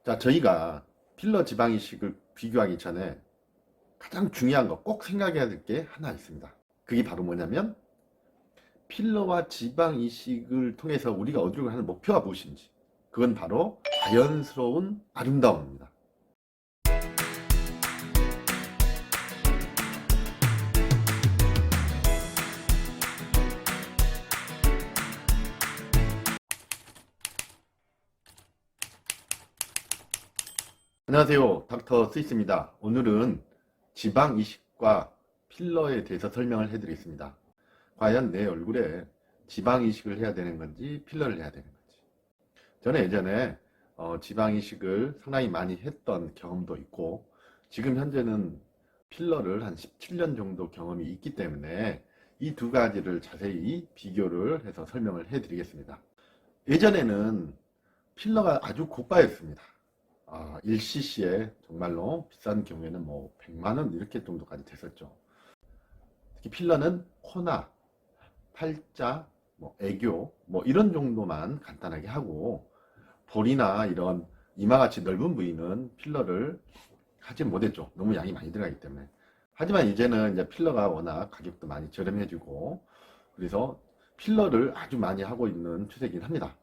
자, 저희가 필러 지방 이식을 비교하기 전에 가장 중요한 거 꼭 생각해야 될 게 하나 있습니다. 그게 바로 뭐냐면 필러와 지방 이식을 통해서 우리가 얻으려고 하는 목표가 무엇인지, 그건 바로 자연스러운 아름다움입니다. 안녕하세요, 닥터 스위스입니다. 오늘은 지방 이식과 필러에 대해서 설명을 해드리겠습니다. 과연 내 얼굴에 지방 이식을 해야 되는 건지 필러를 해야 되는 건지. 저는 예전에 지방 이식을 상당히 많이 했던 경험도 있고, 지금 현재는 필러를 한 17년 정도 경험이 있기 때문에 이 두 가지를 자세히 비교를 해서 설명을 해드리겠습니다. 예전에는 필러가 아주 고가였습니다. 1cc에 정말로 비싼 경우에는 뭐 100만원 이렇게 정도까지 됐었죠. 특히 필러는 코나 팔자, 뭐 애교 뭐 이런 정도만 간단하게 하고, 볼이나 이런 이마같이 넓은 부위는 필러를 하지 못했죠. 너무 양이 많이 들어가기 때문에. 하지만 이제는 이제 필러가 워낙 가격도 많이 저렴해지고, 그래서 필러를 아주 많이 하고 있는 추세이긴 합니다.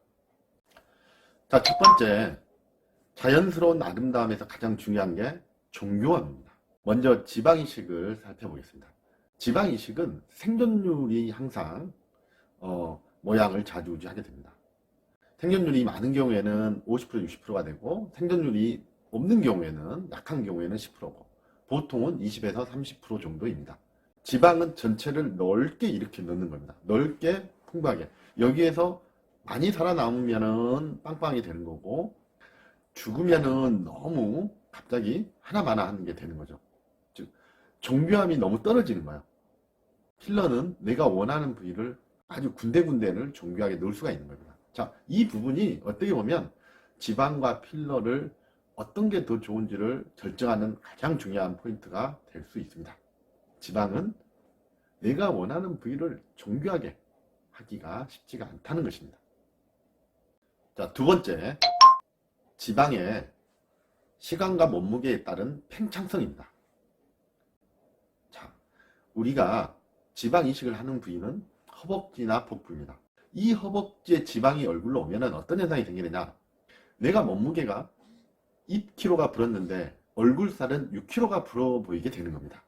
자, 첫 번째, 자연스러운 아름다움에서 가장 중요한 게 종교원입니다. 먼저 지방 이식을 살펴보겠습니다. 지방 이식은 생존율이 항상 모양을 좌지우지하게 됩니다. 생존율이 많은 경우에는 50%, 60%가 되고, 생존율이 없는 경우에는, 약한 경우에는 10%고, 보통은 20에서 30% 정도입니다. 지방은 전체를 넓게 이렇게 넣는 겁니다. 넓게 풍부하게. 여기에서 많이 살아남으면은 빵빵이 되는 거고, 죽으면은 너무 갑자기 하나마나 하는 게 되는 거죠. 즉, 정교함이 너무 떨어지는 거예요. 필러는 내가 원하는 부위를 아주 군데군데를 정교하게 넣을 수가 있는 겁니다. 자, 이 부분이 어떻게 보면 지방과 필러를 어떤 게 더 좋은지를 결정하는 가장 중요한 포인트가 될 수 있습니다. 지방은 내가 원하는 부위를 정교하게 하기가 쉽지가 않다는 것입니다. 자, 두 번째, 지방의 시간과 몸무게에 따른 팽창성입니다. 자, 우리가 지방 이식을 하는 부위는 허벅지나 복부입니다. 이 허벅지에 지방이 얼굴로 오면은 어떤 현상이 생기느냐? 내가 몸무게가 2kg가 불었는데 얼굴살은 6kg가 불어 보이게 되는 겁니다.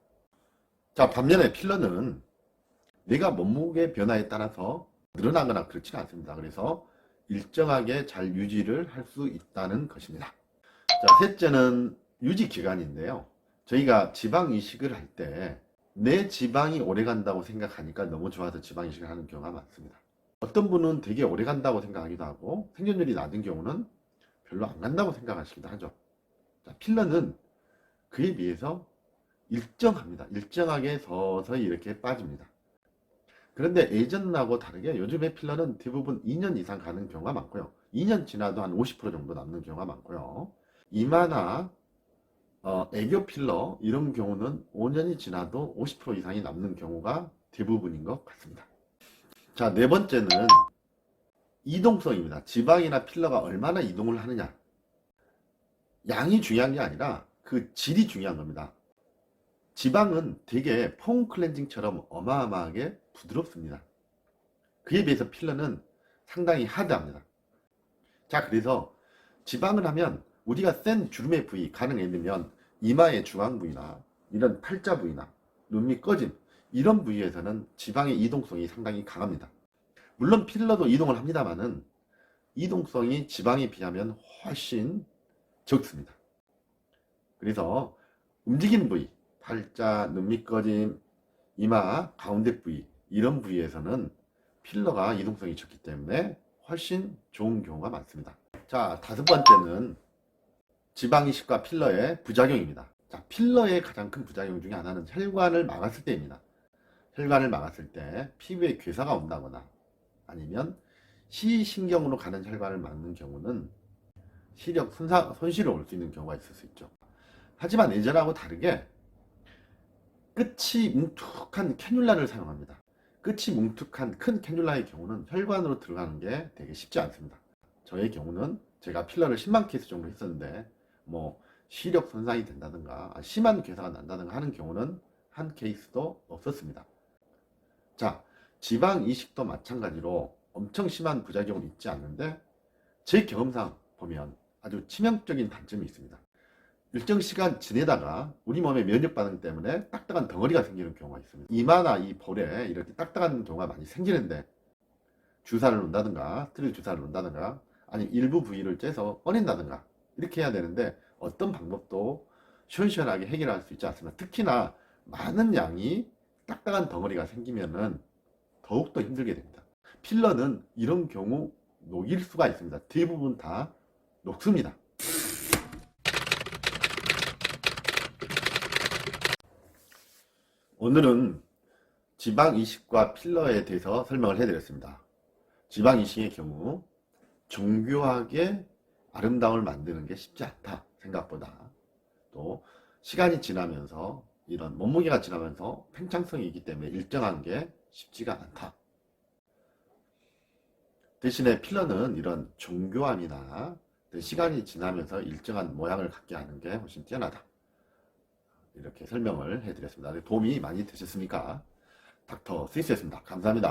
자, 반면에 필러는 내가 몸무게 변화에 따라서 늘어나거나 그렇지는 않습니다. 그래서 일정하게 잘 유지를 할 수 있다는 것입니다. 자, 셋째는 유지 기간인데요. 저희가 지방 이식을 할 때 내 지방이 오래 간다고 생각하니까 너무 좋아서 지방 이식을 하는 경우가 많습니다. 어떤 분은 되게 오래 간다고 생각하기도 하고, 생존율이 낮은 경우는 별로 안 간다고 생각하시기도 하죠. 자, 필러는 그에 비해서 일정합니다. 일정하게 서서히 이렇게 빠집니다. 그런데 예전하고 다르게 요즘의 필러는 대부분 2년 이상 가는 경우가 많고요. 2년 지나도 한 50% 정도 남는 경우가 많고요. 이마나 애교 필러 이런 경우는 5년이 지나도 50% 이상이 남는 경우가 대부분인 것 같습니다. 자, 네 번째는 이동성입니다. 지방이나 필러가 얼마나 이동을 하느냐. 양이 중요한 게 아니라 그 질이 중요한 겁니다. 지방은 되게 폼 클렌징처럼 어마어마하게 부드럽습니다. 그에 비해서 필러는 상당히 하드합니다. 자, 그래서 지방을 하면 우리가 센 주름의 부위, 가능에 있으면 이마의 중앙 부위나 이런 팔자 부위나 눈 밑 꺼짐 이런 부위에서는 지방의 이동성이 상당히 강합니다. 물론 필러도 이동을 합니다만은 이동성이 지방에 비하면 훨씬 적습니다. 그래서 움직이는 부위, 팔자, 눈 밑 꺼짐, 이마, 가운데 부위 이런 부위에서는 필러가 이동성이 적기 때문에 훨씬 좋은 경우가 많습니다. 자, 다섯 번째는 지방 이식과 필러의 부작용입니다. 자, 필러의 가장 큰 부작용 중에 하나는 혈관을 막았을 때입니다. 혈관을 막았을 때 피부에 괴사가 온다거나 아니면 시신경으로 가는 혈관을 막는 경우는 시력 손실이 올 수 있는 경우가 있을 수 있죠. 하지만 예전하고 다르게 끝이 뭉툭한 캐뉼라를 사용합니다. 끝이 뭉툭한 큰 캐뉼라의 경우는 혈관으로 들어가는 게 되게 쉽지 않습니다. 저의 경우는 제가 필러를 10만 케이스 정도 했었는데 뭐 시력 손상이 된다든가 심한 괴사가 난다든가 하는 경우는 한 케이스도 없었습니다. 자, 지방 이식도 마찬가지로 엄청 심한 부작용은 있지 않는데 제 경험상 보면 아주 치명적인 단점이 있습니다. 일정 시간 지내다가 우리 몸의 면역 반응 때문에 딱딱한 덩어리가 생기는 경우가 있습니다. 이마나 이 볼에 이렇게 딱딱한 경우가 많이 생기는데 주사를 놓는다든가 스테로이드 주사를 놓는다든가 아니 일부 부위를 째서 꺼낸다든가 이렇게 해야 되는데 어떤 방법도 시원시원하게 해결할 수 있지 않습니다. 특히나 많은 양이 딱딱한 덩어리가 생기면은 더욱더 힘들게 됩니다. 필러는 이런 경우 녹일 수가 있습니다. 대부분 다 녹습니다. 오늘은 지방 이식과 필러에 대해서 설명을 해드렸습니다. 지방 이식의 경우 정교하게 아름다움을 만드는 게 쉽지 않다. 생각보다. 또 시간이 지나면서 이런 몸무게가 지나면서 팽창성이 있기 때문에 일정한 게 쉽지가 않다. 대신에 필러는 이런 정교함이나 시간이 지나면서 일정한 모양을 갖게 하는 게 훨씬 뛰어나다. 이렇게 설명을 해드렸습니다. 도움이 많이 되셨습니까? 닥터 스위스였습니다. 감사합니다.